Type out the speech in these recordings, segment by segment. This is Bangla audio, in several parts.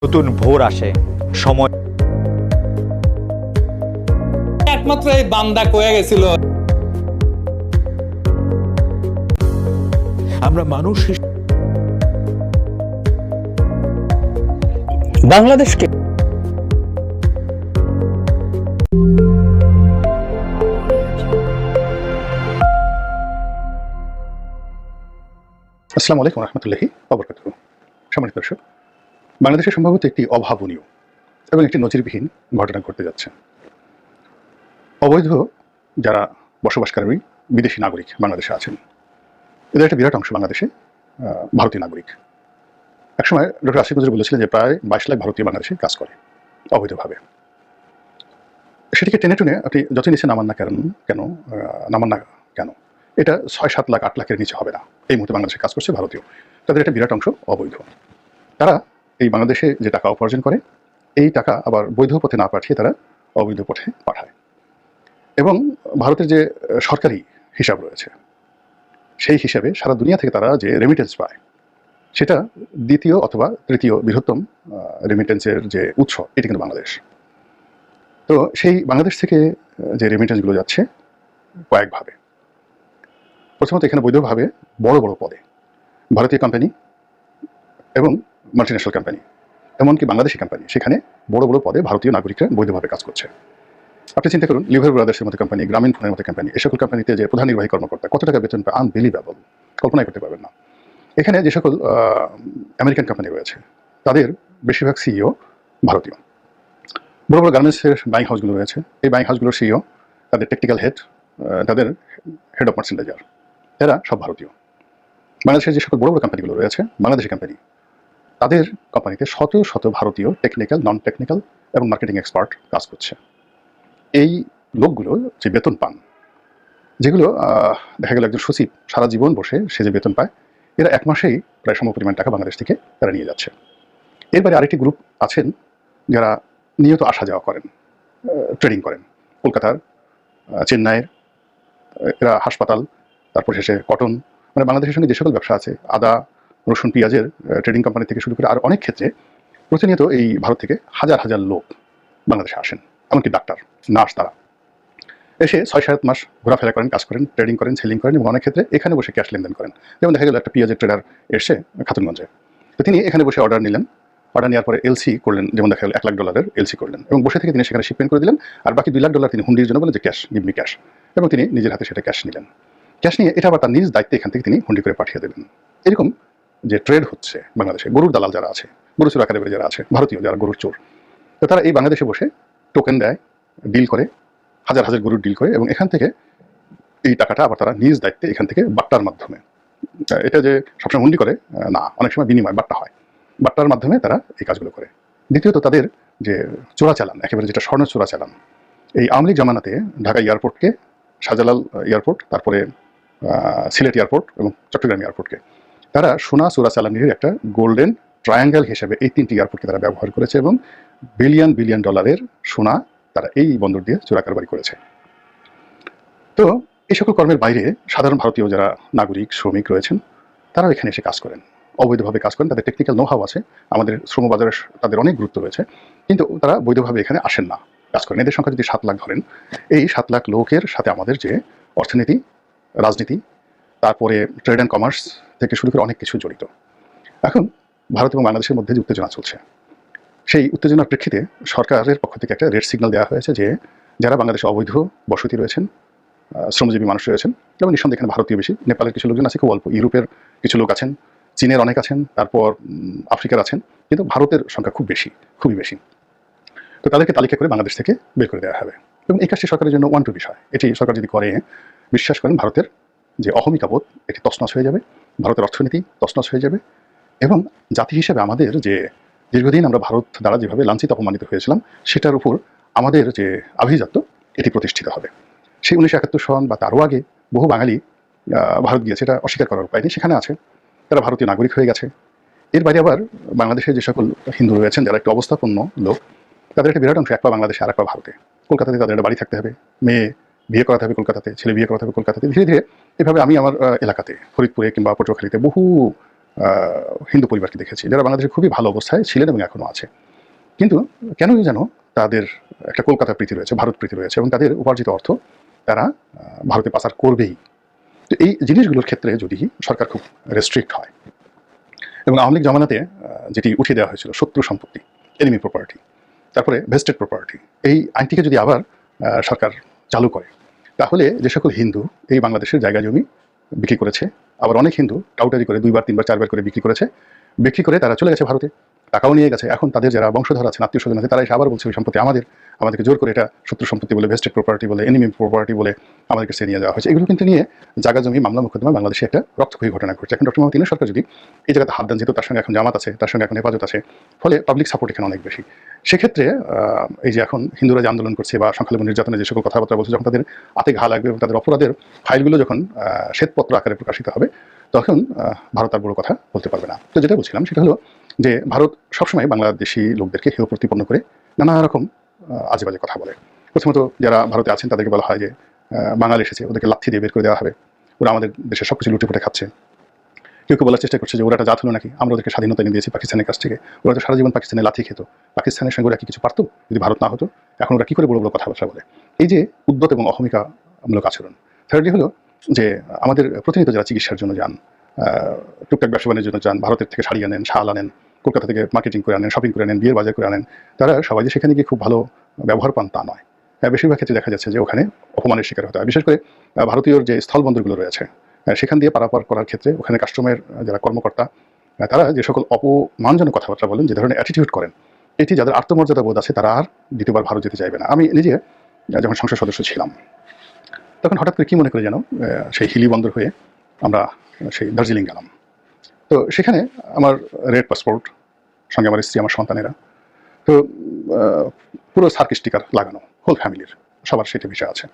নতুন ভোর আসে, সময় একমাত্র এই বান্দা কয়ে গেছিল। আমরা মানুষ বাংলাদেশকে আসসালামু আলাইকুম রহমতুল্লাহি ওয়া সম্মানিত দর্শক, বাংলাদেশে সম্ভবত একটি অভাবনীয় এবং একটি নজিরবিহীন ঘটনা ঘটতে যাচ্ছে। অবৈধ যারা বসবাসকারী বিদেশি নাগরিক বাংলাদেশে আছেন, এদের একটা বিরাট অংশ বাংলাদেশে ভারতীয় নাগরিক। একসময় ডক্টর আসিফ নজরুল বলেছিলেন যে প্রায় 22 লাখ ভারতীয় বাংলাদেশে কাজ করে অবৈধভাবে। সেটিকে টেনে টুনে আপনি যতই নিচে নামান না কেন এটা 6-7 লাখ 8 লাখের নিচে হবে না। এই মুহূর্তে বাংলাদেশে কাজ করছে ভারতীয়, তাদের একটা বিরাট অংশ অবৈধ। তারা এই বাংলাদেশে যে টাকা উপার্জন করে, এই টাকা আবার বৈধ পথে না পাঠিয়ে তারা অবৈধ পথে পাঠায়। এবং ভারতের যে সরকারি হিসাব রয়েছে, সেই হিসাবে সারা দুনিয়া থেকে তারা যে রেমিটেন্স পায়, সেটা দ্বিতীয় অথবা তৃতীয় বৃহত্তম রেমিটেন্সের যে উৎস, এটি কিন্তু বাংলাদেশ। তো সেই বাংলাদেশ থেকে যে রেমিটেন্সগুলো যাচ্ছে কয়েকভাবে। প্রথমত এখানে বৈধভাবে বড় বড় পদে ভারতীয় কোম্পানি এবং মাল্টিন্যাশনাল কোম্পানি, এমনকি বাংলাদেশি কোম্পানি, সেখানে বড় বড় পদে ভারতীয় নাগরিকরা বৈধভাবে কাজ করছে। আপনি চিন্তা করুন, লিভার ব্রাদার্সের মতো কোম্পানি, গ্রামীণ ফোনের মতো কোম্পানি, এই সকল কোম্পানিতে যে প্রধান নির্বাহী কর্মকর্তা কত টাকা বেতন পায়, আনবিলিভেবল, কল্পনাই করতে পারবেন না। এখানে যে সকল আমেরিকান কোম্পানি রয়েছে, তাদের বেশিরভাগ সিইও ভারতীয়। বড় বড় গার্মেন্টসের বাইং হাউসগুলো রয়েছে, এই বাইং হাউসগুলোর সিইও, তাদের টেকনিক্যাল হেড, তাদের হেড অফ মার্চেন্ডাইজার, এরা সব ভারতীয়। বাংলাদেশের যে সকল বড় বড় কোম্পানিগুলো রয়েছে, বাংলাদেশি কোম্পানি, তাদের কোম্পানিতে শত শত ভারতীয় টেকনিক্যাল, নন টেকনিক্যাল এবং মার্কেটিং এক্সপার্ট কাজ করছে। এই লোকগুলো যে বেতন পান, যেগুলো দেখা গেল একজন সচিব সারা জীবন বসে সে যে বেতন পায়, এরা এক মাসেই প্রায় সমপরিমাণ টাকা বাংলাদেশ থেকে তারা নিয়ে যাচ্ছে। এরপরে আরেকটি গ্রুপ আছেন যারা নিয়ত আসা যাওয়া করেন, ট্রেডিং করেন, কলকাতার, চেন্নাইয়ের, এরা হাসপাতাল, তারপর শেষে কটন, মানে বাংলাদেশের সঙ্গে যে সকল ব্যবসা আছে, আদা, রসুন, পেঁয়াজের ট্রেডিং কোম্পানি থেকে শুরু করে আর অনেক ক্ষেত্রে প্রতিনিয়ত এই ভারত থেকে হাজার হাজার লোক বাংলাদেশে আসেন, এমনকি ডাক্তার, নার্স, তারা এসে 6-7 মাস ঘোরাফেরা করেন, কাজ করেন, ট্রেডিং করেন, সেলিং করেন এবং অনেক ক্ষেত্রে এখানে বসে ক্যাশ লেনদেন করেন। যেমন দেখা গেল একটা পেঁয়াজের ট্রেডার এসে খাতুনগঞ্জে, তো তিনি এখানে বসে অর্ডার নিলেন, অর্ডার নেওয়ার পরে এলসি করলেন, যেমন দেখা গেল $1 লাখ এলসি করলেন এবং বসে থেকে তিনি সেখানে শিপমেন্ট করে দিলেন, আর বাকি $2 লাখ তিনি হুন্ডির জন্য বলেন যে ক্যাশ, গিভ মি ক্যাশ, এবং তিনি নিজের হাতে সেটা ক্যাশ নিলেন। ক্যাশ নিয়ে এটা আবার তার নিজ দায়িত্বে এখান থেকে তিনি হুন্ডি করে পাঠিয়ে দেবেন। এরকম যে ট্রেড হচ্ছে বাংলাদেশে, গরুর দালাল যারা আছে, গরু চোর আকারে যারা আছে, ভারতীয় যারা গরুর চোর, তো তারা এই বাংলাদেশে বসে টোকেন দেয়, ডিল করে, হাজার হাজার গরুর ডিল করে, এবং এখান থেকে এই টাকাটা আবার তারা নিজ দায়িত্বে এখান থেকে বাট্টার মাধ্যমে, এটা যে সবসময় হুন্ডি করে না, অনেক সময় বিনিময় বাট্টা হয়, বাট্টার মাধ্যমে তারা এই কাজগুলো করে। দ্বিতীয়ত তাদের যে চোরাচালান, একেবারে যেটা স্বর্ণ চোরাচালান, এই আওয়ামী লীগ জামানাতে ঢাকা এয়ারপোর্টকে, শাহজালাল এয়ারপোর্ট, তারপরে সিলেট এয়ারপোর্ট এবং চট্টগ্রাম এয়ারপোর্টকে তারা সোনা চোরাচালানির একটা গোল্ডেন ট্রায়াঙ্গেল হিসেবে এই 3টি এয়ারপোর্টকে তারা ব্যবহার করেছে এবং বিলিয়ন বিলিয়ন ডলারের সোনা তারা এই বন্দর দিয়ে চোরাকারবারি করেছে। তো এই সকল কর্মের বাইরে সাধারণ ভারতীয় যারা নাগরিক, শ্রমিক রয়েছেন, তারাও এখানে এসে কাজ করেন, অবৈধভাবে কাজ করেন, তাদের টেকনিক্যাল নোহাও আছে, আমাদের শ্রমবাজারে তাদের অনেক গুরুত্ব রয়েছে, কিন্তু তারা বৈধভাবে এখানে আসেন না, কাজ করেন। এদের সংখ্যা যদি 7 লাখ ধরেন, এই 7 লাখ লোকের সাথে আমাদের যে অর্থনীতি, রাজনীতি, তারপরে ট্রেড অ্যান্ড কমার্স থেকে শুরু করে অনেক কিছু জড়িত। এখন ভারত এবং বাংলাদেশের মধ্যে যে উত্তেজনা চলছে, সেই উত্তেজনার প্রেক্ষিতে সরকারের পক্ষ থেকে একটা রেড সিগন্যাল দেওয়া হয়েছে যে যারা বাংলাদেশে অবৈধ বসতি রয়েছেন, শ্রমজীবী মানুষ রয়েছেন, যেমন নিঃসন্দেহে এখানে ভারতীয় বেশি, নেপালের কিছু লোকজন আছে খুব অল্প, ইউরোপের কিছু লোক আছেন, চীনের অনেক আছেন, তারপর আফ্রিকার আছেন, কিন্তু ভারতের সংখ্যা খুব বেশি, খুবই বেশি। তো তাদেরকে তালিকা করে বাংলাদেশ থেকে বের করে দেওয়া হবে এবং এই কাজটি সরকারের জন্য ওয়ান টু বিষয়। এটি সরকার যদি করে, বিশ্বাস করেন ভারতের যে অহমিকা বোধ, এটি তছনছ হয়ে যাবে, ভারতের অর্থনীতি তছনছ হয়ে যাবে, এবং জাতি হিসেবে আমাদের যে দীর্ঘদিন আমরা ভারত দ্বারা যেভাবে লাঞ্ছিত অপমানিত হয়েছিলাম, সেটার উপর আমাদের যে আভিজাত্য, এটি প্রতিষ্ঠিত হবে। সেই 1971 সন বা তারও আগে বহু বাঙালি ভারত গিয়েছে, এটা অস্বীকার করার উপায় নেই, সেখানে আছে, তারা ভারতীয় নাগরিক হয়ে গেছে। এর বাইরে আবার বাংলাদেশের যে সকল হিন্দু রয়েছেন, যারা একটু অবস্থাপন্ন লোক, তাদের একটা বিরাট অংশ এক পা বাংলাদেশে আর এক পা ভারতে। কলকাতাতে তাদের একটা বাড়ি থাকতে হবে, মেয়ে বিয়ে করাতে হবে কলকাতাতে, ছেলে বিয়ে করাতে হবে কলকাতাতে। ধীরে ধীরে এভাবে আমি আমার এলাকাতে, ফরিদপুরে কিংবা পটুয়াখালীতে বহু হিন্দু পরিবারকে দেখেছি যারা বাংলাদেশে খুবই ভালো অবস্থায় ছিলেন এবং এখনও আছে, কিন্তু কেনই যেন তাদের একটা কলকাতা প্রীতি রয়েছে, ভারত প্রীতি রয়েছে এবং তাদের উপার্জিত অর্থ তারা ভারতে পাচার করবেই। তো এই জিনিসগুলোর ক্ষেত্রে যদি সরকার খুব রেস্ট্রিক্ট হয় এবং আওয়ামী লীগ জমানাতে যেটি উঠিয়ে দেওয়া হয়েছিল শত্রু সম্পত্তি, এনিমি প্রপার্টি, তারপরে ভেস্টেড প্রপার্টি, এই আইনটিকে যদি আবার সরকার চালু করে, তাহলে যে সকল হিন্দু এই বাংলাদেশের জায়গা জমি বিক্রি করেছে, আবার অনেক হিন্দু টাউটারি করে 2বার 3বার 4বার করে বিক্রি করে তারা চলে গেছে ভারতে, টাকাও নিয়ে গেছে। এখন তাদের যারা বংশধর আছেন, আত্মীয় স্বজন আছে, তারা এসে আবার বলছে ওই সম্পত্তি আমাদেরকে জোর করে এটা শত্রু সম্পত্তি বলে, ভেস্টেড প্রপার্টি বলে, এনিমি প্রপার্টি বলে আমাদেরকে সে নিয়ে যাওয়া হয়েছে। এগুলো কিন্তু নিয়ে জায়গা জমি মামলা মোকদ্দমা বাংলাদেশে একটা রক্তক্ষয়ী ঘটনা ঘটছে। এখন ডক্টর মোহাম্মদ ইউনূস সরকার যদি এই জায়গাতে হাত দেন, যেহেতু তার সঙ্গে এখন জামাত আছে, তার সঙ্গে এখন হেফাজত আছে, ফলে পাবলিক সাপোর্ট এখানে অনেক বেশি। সেক্ষেত্রে এই যে এখন হিন্দুরা যে আন্দোলন করছে বা সংখ্যালঘু নির্যাতনের যে সকল কথাবার্তা বলছে, যখন তাদের হাতে ঘা লাগবে এবং তাদের অপরাধের ফাইলগুলো যখন শ্বেতপত্র আকারে প্রকাশিত হবে, তখন ভারত আর বড় কথা বলতে পারবে না। তো যেটা বলছিলাম সেটা হলো যে ভারত সবসময় বাংলাদেশি লোকদেরকে হেয় প্রতিপন্ন করে নানা রকম আজে বাজে কথা বলে। প্রথমত যারা ভারতে আছেন তাদেরকে বলা হয় যে বাঙালি এসেছে, ওদেরকে লাথি দিয়ে বের করে দেওয়া হবে, ওরা আমাদের দেশে সব কিছু লুটেপুটে খাচ্ছে। কেউ কেউ বলার চেষ্টা করছে যে ওরা একটা জাত হলো নাকি, আমরা ওদেরকে স্বাধীনতা এনে দিয়েছি পাকিস্তানের কাছ থেকে, ওরা তো সারা জীবন পাকিস্তানে লাথি খেত, পাকিস্তানের সঙ্গে ওরা কি কিছু পারতো যদি ভারত না হতো? এখন ওরা কি করে বড় বড় কথাবার্তা বলে? এই যে উদ্যত এবং অহমিকামূলক আচরণ। থার্ডলি হলো যে আমাদের প্রতিনিয়ত যারা চিকিৎসার জন্য যান, টুকটাক ব্যবসা বাণিজ্যের জন্য যান, ভারতের থেকে শাড়ি আনেন, শাল আনেন, কলকাতা থেকে মার্কেটিং করে আনেন, শপিং করে আনেন, বিয়ের বাজার করে আনেন, তারা সবাই যে সেখানে গিয়ে খুব ভালো ব্যবহার পান তা নয়। বেশিরভাগ ক্ষেত্রে দেখা যাচ্ছে যে ওখানে অপমানের শিকার হতে হয়। বিশেষ করে ভারতীয় যে স্থলবন্দরগুলো রয়েছে, সেখান দিয়ে পারাপার করার ক্ষেত্রে ওখানে কাস্টমের যারা কর্মকর্তা, তারা যে সকল অপমানজনক কথাবার্তা বলেন, যে ধরনের অ্যাটিটিউড করেন, এটি যাদের আত্মমর্যাদা বোধ আছে তারা আর দ্বিতীয়বার ভারত যেতে চাইবে না। আমি নিজে যখন সংসদ সদস্য ছিলাম, তখন হঠাৎ করে কি মনে করে যেন সেই হিলি বন্দর হয়ে আমরা সেই দার্জিলিং গেলাম। তো সেখানে আমার রেড পাসপোর্ট, সঙ্গে আমার স্ত্রী, আমার সন্তানেরা, তো পুরো সার্ক স্টিকার লাগানো, হোল ফ্যামিলির সবার সেটা বিষয় আছে।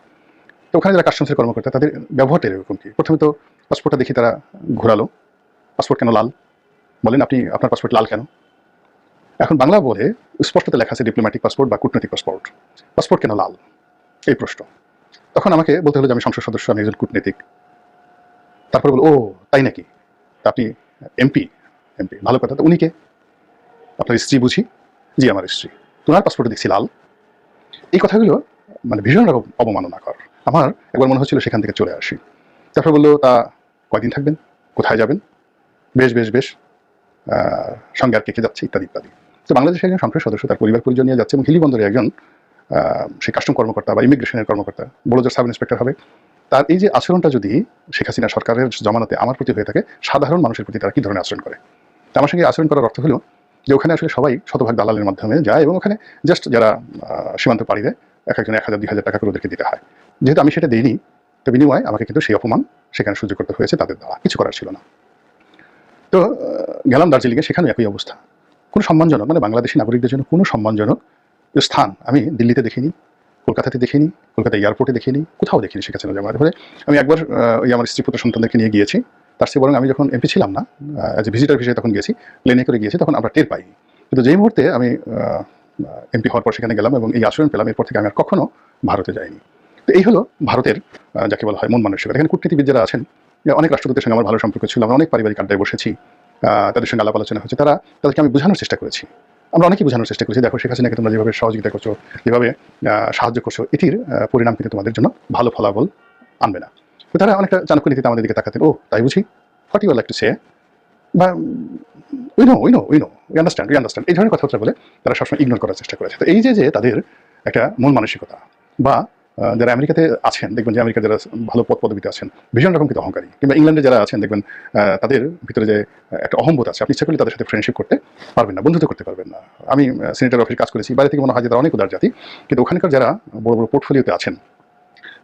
তো ওখানে যারা কাস্টমসের কর্মকর্তা, তাদের ব্যবহারটা এরকম কি, প্রথমে তো পাসপোর্টটা দেখি তারা ঘোরালো, পাসপোর্ট কেন লাল? বলেন আপনি, আপনার পাসপোর্ট লাল কেন? এখন বাংলা বলে স্পষ্টতে লেখা আছে ডিপ্লোম্যাটিক পাসপোর্ট বা কূটনৈতিক পাসপোর্ট, পাসপোর্ট কেন লাল? এই প্রশ্ন। তখন আমাকে বলতে হলো যে আমি সংসদ সদস্য, আমি একজন কূটনীতিক। তারপর বল, ও তাই নাকি, তা আপনি এমপি? ভালো কথা। তো উনি কে? আপনার স্ত্রী বুঝি? জি আমার স্ত্রী। তোমার পাসপোর্টে দেখছি লাল। এই কথাগুলো মানে ভীষণ রকম অবমাননাকর। আমার একবার মনে হচ্ছিল সেখান থেকে চলে আসি। তারপর বললো, তা কয়দিন থাকবেন, কোথায় যাবেন? বেশ সঙ্গে আর কে যাচ্ছে, ইত্যাদি ইত্যাদি। তো বাংলাদেশের একজন সংসদ সদস্য তার পরিবার পরিজন নিয়ে যাচ্ছে এবং হিলি বন্দরে একজন সেই কাস্টম কর্মকর্তা বা ইমিগ্রেশনের কর্মকর্তা, বড় জোর সাব ইন্সপেক্টর হবে, তার এই যে আচরণটা যদি শেখ হাসিনা সরকারের জমানাতে আমার প্রতি হয়ে থাকে, সাধারণ মানুষের প্রতি তারা কী ধরনের আচরণ করে? আমার সঙ্গে আচরণ করার অর্থ হলো যে ওখানে আসলে সবাই শতভাগ দালালের মাধ্যমে যায় এবং ওখানে জাস্ট যারা সীমান্ত পাড়ি দেয়, এক একজন 1000-2000 টাকা করে ওদেরকে দিতে হয়। যেহেতু আমি সেটা দিইনি, তো বিনিময়ে আমাকে কিন্তু সেই অপমান সেখানে সহ্য করতে হয়েছে তাদের দ্বারা, কিছু করার ছিল না। তো গেলাম দার্জিলিংয়ে, সেখানেও একই অবস্থা। কোনো সম্মানজনক, মানে বাংলাদেশি নাগরিকদের জন্য কোনো সম্মানজনক স্থান আমি দিল্লিতে দেখিনি, কলকাতাতে দেখিনি, কলকাতা এয়ারপোর্টে দেখিনি, কোথাও দেখিনি শেখ হাসিনা জমানার। ফলে আমি একবার ওই আমার স্ত্রী পুত্র সন্তানদেরকে নিয়ে গিয়েছি, তার চেয়ে বরং আমি যখন এমপি ছিলাম না, অ্যাজ এ ভিজিটার ভিসায় তখন গিয়েছি, প্লেনে করে গিয়েছি, তখন আমরা টের পাইনি। কিন্তু যেই মুহূর্তে আমি এমপি হওয়ার পর সেখানে গেলাম এবং এই আচরণ পেলাম, এরপর থেকে আমি আর কখনো ভারতে যাইনি। তো এই হলো ভারতের যাকে বলা হয় মন মানসিকতা। এখানে কূটনীতিবিদ যারা আছেন, অনেক রাষ্ট্রদূতের সঙ্গে আমার ভালো সম্পর্ক ছিল, আমরা অনেক পারিবারিক আড্ডায় বসেছি, তাদের সঙ্গে আলাপ আলোচনা হচ্ছে, তাদেরকে আমি বোঝানোর চেষ্টা করেছি। আমরা অনেকেই বোঝানোর চেষ্টা করেছি, দেখো শেখ হাসিনাকে তোমরা যেভাবে সহযোগিতা করছো, যেভাবে সাহায্য করছো, এটির পরিণাম কিন্তু তোমাদের জন্য ভালো ফলাফল আনবে না। তো তারা অনেকটা চাণক্যনীতিতে আমাদের দিকে তাকাতেন, ও তাই বুঝি, what you like to say, বা উই নো, উই আন্ডারস্ট্যান্ড, এই ধরনের কথাবার্তা বলে তারা সবসময় ইগনোর করার চেষ্টা করেছে। তো এই যে তাদের একটা মন মানসিকতা, বা যারা আমেরিকাতে আছেন দেখবেন যে আমেরিকার যারা ভালো পদ পদবিতে আছেন ভীষণ রকম কিন্তু অহংকারী, কিংবা ইংল্যান্ডে যারা আছেন দেখবেন তাদের ভিতরে যে একটা অহম্বোধ আছে, আপনি ইচ্ছা করলে তাদের সাথে ফ্রেন্ডশিপ করতে পারবেন না, বন্ধুত্ব করতে পারবেন না। আমি সিনেটার অফিসে কাজ করেছি, বাইরে থেকে মনে হয় যে তারা অনেক উদার জাতি, কিন্তু ওখানকার যারা বড় বড় পোর্টফোলিওতে আছেন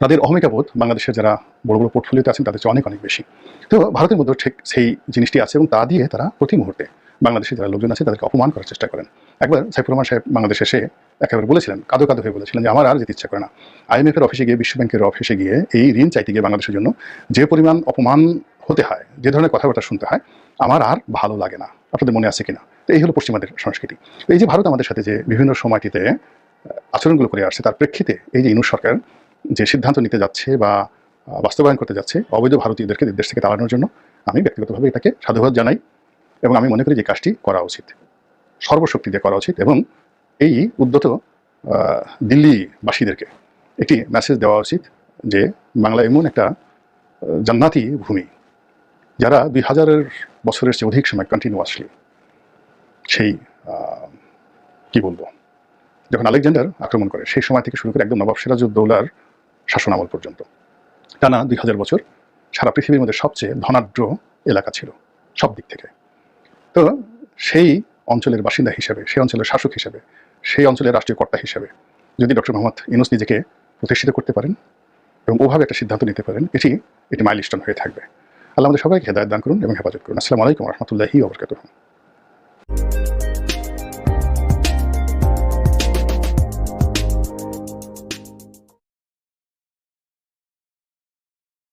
তাদের অহমিকাবোধ বাংলাদেশের যারা বড় বড় পোর্টফোলিওতে আছেন তাদের চেয়ে অনেক বেশি। তো ভারতের মধ্যে ঠিক সেই জিনিসটি আছে এবং তা দিয়ে তারা প্রতি মুহূর্তে বাংলাদেশে যারা লোকজন আছে তাদেরকে অপমান করার চেষ্টা করেন। একবার সাইফুর রহমান সাহেব বাংলাদেশে এসে একেবারে বলেছিলেন, কাঁদো হয়ে বলেছিলেন যে আমার আর যেতে ইচ্ছা করে না। IMF-এর অফিসে গিয়ে, বিশ্ব ব্যাংকের অফিসে গিয়ে এই ঋণ চাইতে গিয়ে বাংলাদেশের জন্য যে পরিমাণ অপমান হতে হয়, যে ধরনের কথাবার্তা শুনতে হয়, আমার আর ভালো লাগে না। আপনাদের মনে আছে কিনা? তো এই হলো পশ্চিমাদের সংস্কৃতি। এই যে ভারত আমাদের সাথে যে বিভিন্ন সময়টিতে আচরণগুলো করে আসছে, তার প্রেক্ষিতে এই যে ইউনূস সরকার যে সিদ্ধান্ত নিতে যাচ্ছে বা বাস্তবায়ন করতে যাচ্ছে অবৈধ ভারতীয়দেরকে দেশ থেকে তাড়ানোর জন্য, আমি ব্যক্তিগতভাবে এটাকে সাধুবাদ জানাই এবং আমি মনে করি যে কাজটি করা উচিত, সর্বশক্তি দিয়ে করা উচিত। এবং এই উদ্যত দিল্লিবাসীদেরকে একটি মেসেজ দেওয়া উচিত যে বাংলা এমন একটা জান্নাতি ভূমি, যারা 2000 বছরের চেয়ে অধিক সময় কন্টিনিউয়াসলি সেই কি বলবো, যখন আলেকজান্ডার আক্রমণ করে সেই সময় থেকে শুরু করে একদম নবাব সিরাজউদ্দৌলার শাসন আমল পর্যন্ত টানা 2000 বছর সারা পৃথিবীর মধ্যে সবচেয়ে ধনাঢ্য এলাকা ছিল সব দিক থেকে। তো সেই অঞ্চলের বাসিন্দা হিসেবে, সেই অঞ্চলের শাসক হিসেবে, সেই অঞ্চলের রাষ্ট্রীয় কর্তা হিসেবে যদি ডক্টর মোহাম্মদ ইউনূস নিজেকে প্রতিষ্ঠিত করতে পারেন এবং ওভাবে একটা সিদ্ধান্ত নিতে পারেন, এটি মাইলস্টোন হয়ে থাকবে। আল্লাহ আমাদের সবাইকে হেদায়েত দান করুন এবং হেফাজত করুন। আসসালামু আলাইকুম ওয়া রাহমাতুল্লাহি ওয়া বারাকাতুহু।